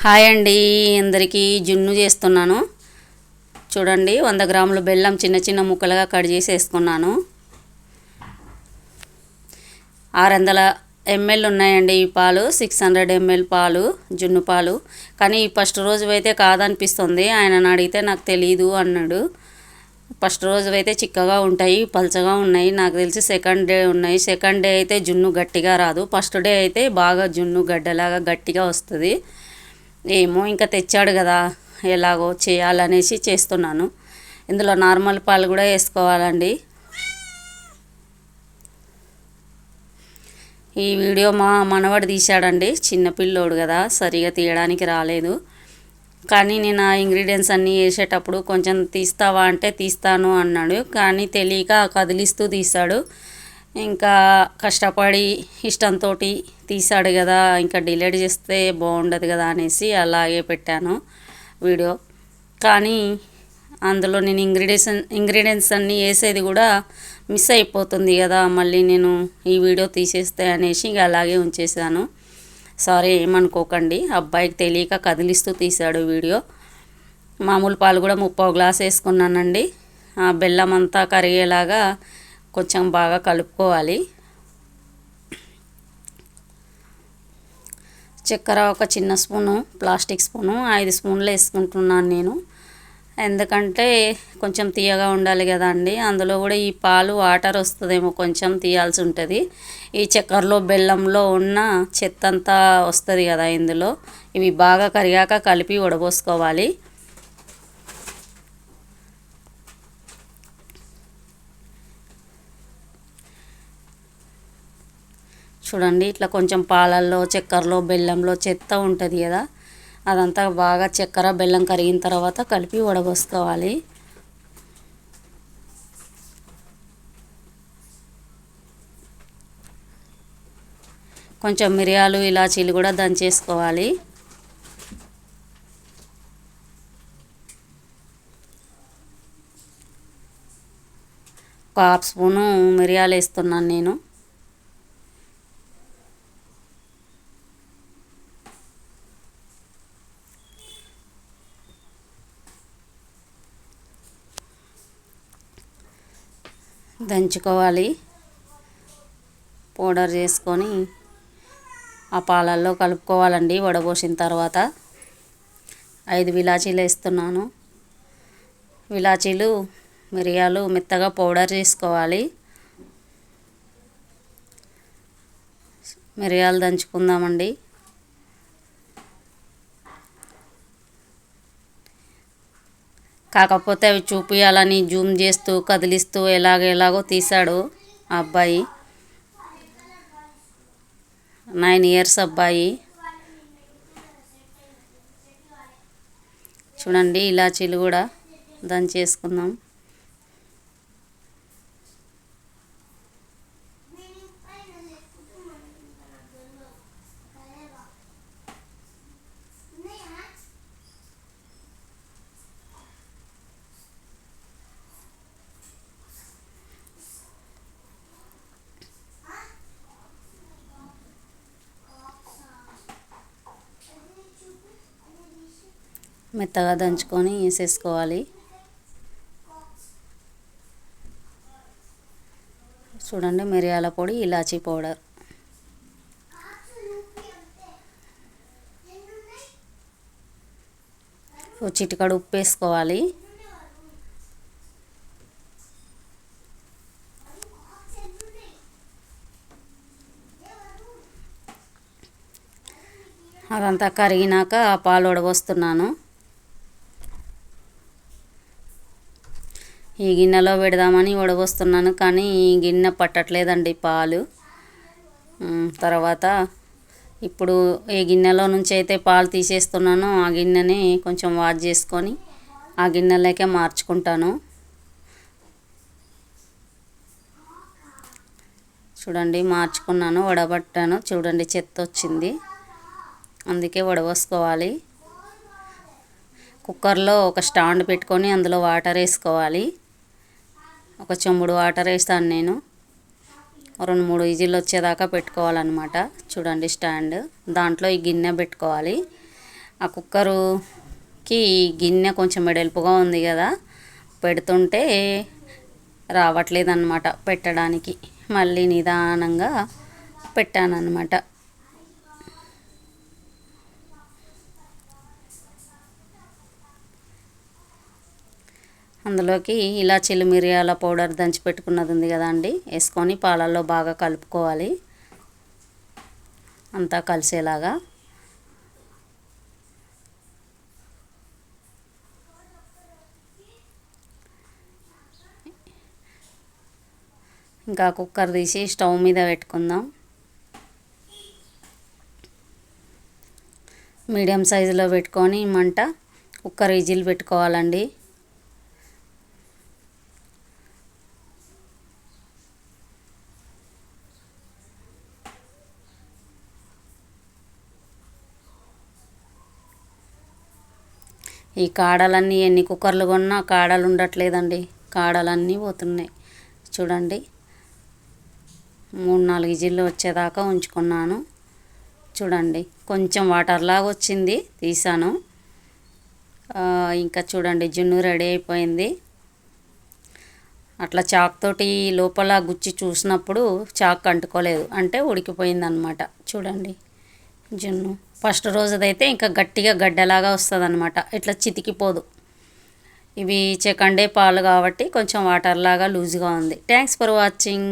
Hi అండి, అందరికీ జున్ను చేస్తున్నాను. చూడండి, 100 గ్రాముల బెల్లం చిన్న చిన్న ముక్కలుగా కట్ చేసి వేసుకున్నాను. 600 ml ఉన్నాయండి ఈ పాలు. 600 ml పాలు, జున్ను పాలు. కానీ ఫస్ట్ రోజు అయితే కాదనిపిస్తుంది. ఆయనను అడిగితే నాకు తెలీదు అన్నాడు. ఫస్ట్ రోజు అయితే చిక్కగా ఉంటాయి, పల్చగా ఉన్నాయి. నాకు తెలిసి సెకండ్ డే ఉన్నాయి. సెకండ్ డే అయితే జున్ను గట్టిగా రాదు. ఫస్ట్ డే అయితే బాగా జున్ను గడ్డలాగా గట్టిగా వస్తుంది. ఏమో ఇంకా తెచ్చాడు కదా, ఎలాగో చేయాలనేసి చేస్తున్నాను. ఇందులో నార్మల్ పాలు కూడా వేసుకోవాలండి. ఈ వీడియో మా మనవడు తీశాడండి. చిన్నపిల్లోడు కదా, సరిగా తీయడానికి రాలేదు. కానీ నేను ఆ ఇంగ్రీడియంట్స్ అన్నీ వేసేటప్పుడు కొంచెం తీస్తావా అంటే తీస్తాను అన్నాడు. కానీ తెలియక కదిలిస్తూ తీశాడు. ఇంకా కష్టపడి ఇష్టంతో తీశాడు కదా, ఇంకా డిలీట్ చేస్తే బాగుండదు కదా అనేసి అలాగే పెట్టాను వీడియో. కానీ అందులో నేను ఇంగ్రీడియంట్స్ అన్నీ వేసేది కూడా మిస్ అయిపోతుంది కదా, మళ్ళీ నేను ఈ వీడియో తీసేస్తే అనేసి ఇక అలాగే ఉంచేసాను. సారీ, ఏమనుకోకండి. అబ్బాయికి తెలియక కదిలిస్తూ తీశాడు వీడియో. మామూలు పాలు కూడా 3/4 గ్లాస్ వేసుకున్నానండి. ఆ బెల్లం అంతా కరిగేలాగా కొంచెం బాగా కలుపుకోవాలి. చక్కెర ఒక చిన్న స్పూను, ప్లాస్టిక్ స్పూను 5 స్పూన్లు వేసుకుంటున్నాను నేను. ఎందుకంటే కొంచెం తీయగా ఉండాలి కదా అండి. అందులో కూడా ఈ పాలు వాటర్ వస్తుందేమో, కొంచెం తీయాల్సి ఉంటుంది. ఈ చక్కెరలో బెల్లంలో ఉన్న చెత్త అంతా వస్తుంది కదా ఇందులో. ఇవి బాగా కరిగాక కలిపి వడబోసుకోవాలి. చూడండి, ఇట్లా కొంచెం పాలల్లో, చక్కెరలో, బెల్లంలో చెత్త ఉంటుంది కదా, అదంతా బాగా చక్కెర బెల్లం కరిగిన తర్వాత కలిపి వడబోసుకోవాలి. కొంచెం మిరియాలు, ఇలాచీలు కూడా దంచేసుకోవాలి. ఒక 1/2 స్పూను మిరియాలు వేస్తున్నాను నేను. దంచుకోవాలి. పౌడర్ చేసుకొని ఆ పాలల్లో కలుపుకోవాలండి. వడబోసిన తర్వాత 5 ఇలాచీలు వేస్తున్నాను. ఇలాచీలు, మిరియాలు మెత్తగా పౌడర్ చేసుకోవాలి. మిరియాలు దంచుకుందామండి. కాకపోతే అవి చూపించాలని జూమ్ చేస్తూ కదిలిస్తూ ఎలాగో తీశాడు ఆ అబ్బాయి. 9 ఇయర్స్ అబ్బాయి. చూడండి, ఇలాచీలు కూడా దంచేసుకుందాం. మెత్తగా దంచుకొని వేసేసుకోవాలి. చూడండి, మిరియాల పొడి, ఇలాచీ పౌడర్. చిటికడు ఉప్పు వేసుకోవాలి. అదంతా కరిగినాక ఆ పాలు వడబోస్తున్నాను. ఈ గిన్నెలో పెడదామని వడబోస్తున్నాను, కానీ ఈ గిన్నె పట్టట్లేదండి పాలు. తర్వాత ఇప్పుడు ఏ గిన్నెలో నుంచి అయితే పాలు తీసేస్తున్నానో ఆ గిన్నెని కొంచెం వాష్ చేసుకొని ఆ గిన్నెలోకే మార్చుకుంటాను. చూడండి, మార్చుకున్నాను, వడబట్టాను. చూడండి, చెత్త వచ్చింది, అందుకే వడబోసుకోవాలి. కుక్కర్లో ఒక స్టాండ్ పెట్టుకొని అందులో వాటర్ వేసుకోవాలి. ఒక చెంబుడు వాటర్ వేస్తాను నేను. 2-3 విజిల్లు వచ్చేదాకా పెట్టుకోవాలన్నమాట. చూడండి, స్టాండ్, దాంట్లో ఈ గిన్నె పెట్టుకోవాలి. ఆ కుక్కరుకి గిన్నె కొంచెం వెడల్పుగా ఉంది కదా, పెడుతుంటే రావట్లేదన్నమాట పెట్టడానికి. మళ్ళీ నిదానంగా పెట్టానన్నమాట. అందులోకి ఇలాచీలు మిరియాల పౌడర్ దంచి పెట్టుకున్నది ఉంది కదా అండి, వేసుకొని పాలల్లో బాగా కలుపుకోవాలి, అంతా కలిసేలాగా. ఇంకా కుక్కర్ తీసి స్టవ్ మీద పెట్టుకుందాం. మీడియం సైజులో పెట్టుకొని మంట కుక్కర్ విజిల్ పెట్టుకోవాలండి. ఈ కాడలన్నీ ఎన్ని కుక్కర్లు కొన్నా కాడలు ఉండట్లేదండి, కాడలన్నీ పోతున్నాయి. చూడండి, 3-4 విజిల్లు వచ్చేదాకా ఉంచుకున్నాను. చూడండి, కొంచెం వాటర్ లాగా వచ్చింది, తీసాను. ఇంకా చూడండి, జున్ను రెడీ అయిపోయింది. అట్లా చాక్ తోటి లోపల గుచ్చి చూసినప్పుడు చాక్ అంటుకోలేదు, అంటే ఉడికిపోయింది అన్నమాట. చూడండి, జున్ను ఫస్ట్ రోజుదైతే ఇంకా గట్టిగా గడ్డలాగా వస్తుంది అన్నమాట, ఇట్లా చితికిపోదు. ఇవి సెకండ్ డే పాలు కాబట్టి కొంచెం వాటర్ లాగా లూజ్గా ఉంది. Thanks for watching.